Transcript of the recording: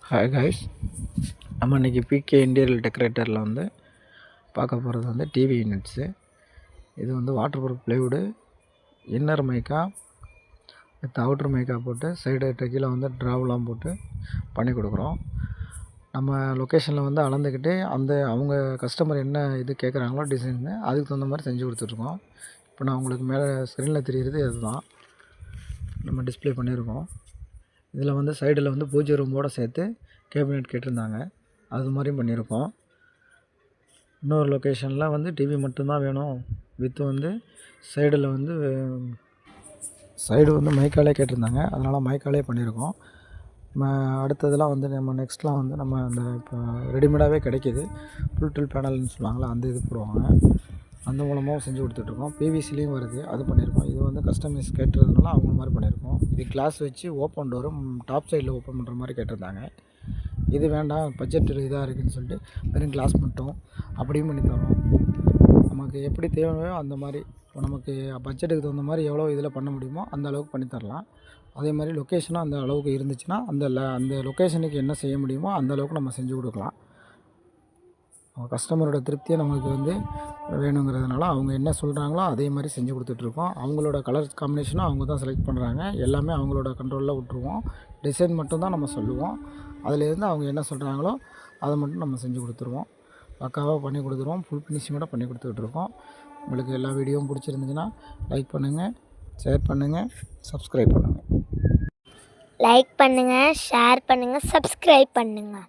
Hi guys, நம்ம இன்றைக்கி PK interior டெக்கரேட்டரில் பார்க்க போகிறது டிவி யூனிட்ஸு. இது waterproof plywood, inner mica with outer mica போட்டு சைடு கீழே ட்ராவெலாம் போட்டு பண்ணி கொடுக்குறோம். நம்ம லொக்கேஷனில் அளந்துக்கிட்டு அவங்க கஸ்டமர் என்ன இது கேட்குறாங்களோ டிசைன்னு அதுக்கு தகுந்த மாதிரி செஞ்சு கொடுத்துட்ருக்கோம். இப்போ நான் உங்களுக்கு மேலே ஸ்க்ரீனில் தெரிகிறது இதுதான் நம்ம டிஸ்பிளே பண்ணியிருக்கோம். இதில் சைடில் பூஜை ரூமோடு சேர்த்து கேபினெட் கேட்டிருந்தாங்க, அது மாதிரியும் பண்ணியிருக்கோம். இன்னொரு லொக்கேஷனில் டிவி மட்டும்தான் வேணும் வித்து சைடில் சைடு மைக்காலே கேட்டிருந்தாங்க, அதனால் மைக்காலே பண்ணியிருக்கோம். அடுத்ததெல்லாம் நம்ம நெக்ஸ்ட்லாம் நம்ம அந்த இப்போ ரெடிமேடாகவே கிடைக்கிது, ஃபுல் பேனல்னு சொல்லுவாங்களே, அந்த இது போடுவாங்க, அந்த மூலமாக செஞ்சு கொடுத்துட்ருக்கோம். பிவிசிலையும் வருது, அது பண்ணியிருக்கோம். இது கஸ்டமைஸ் கேட்டுறதுனால அவங்க மாதிரி பண்ணியிருக்கோம். இது கிளாஸ் வச்சு ஓப்பன் டோரும் டாப் சைடில் ஓப்பன் பண்ணுற மாதிரி கேட்டிருந்தாங்க. இது வேண்டாம், பட்ஜெட் இதாக இருக்குதுன்னு சொல்லிட்டு வெறும் கிளாஸ் மட்டும் அப்படியும் பண்ணி தரோம். நமக்கு எப்படி தேவையோ அந்த மாதிரி, இப்போ நமக்கு பட்ஜெட்டுக்கு தகுந்த மாதிரி எவ்வளோ இதில் பண்ண முடியுமோ அந்த அளவுக்கு பண்ணி தரலாம். அதே மாதிரி லொக்கேஷனும் அந்த அளவுக்கு இருந்துச்சுன்னா அந்த லொக்கேஷனுக்கு என்ன செய்ய முடியுமோ அந்த அளவுக்கு நம்ம செஞ்சு கொடுக்கலாம். கஸ்டமரோட திருப்தியை நம்மளுக்கு வேணுங்கிறதுனால அவங்க என்ன சொல்கிறாங்களோ அதே மாதிரி செஞ்சு கொடுத்துட்ருக்கோம். அவங்களோட கலர் காம்பினேஷனும் அவங்க தான் செலக்ட் பண்ணுறாங்க, எல்லாமே அவங்களோட கண்ட்ரோலில் விட்ருவோம். டிசைன் மட்டும்தான் நம்ம சொல்லுவோம், அதிலேருந்து அவங்க என்ன சொல்கிறாங்களோ அதை மட்டும் நம்ம செஞ்சு கொடுத்துருவோம். பக்காவாக பண்ணி கொடுத்துருவோம், ஃபுல் ஃபினிஷிங்கோட பண்ணி கொடுத்துட்ருக்கோம். உங்களுக்கு எல்லா வீடியோவும் பிடிச்சிருந்துச்சுன்னா லைக் பண்ணுங்கள், ஷேர் பண்ணுங்கள், சப்ஸ்கிரைப் பண்ணுங்கள். லைக் பண்ணுங்கள், ஷேர் பண்ணுங்கள், சப்ஸ்கிரைப் பண்ணுங்கள்.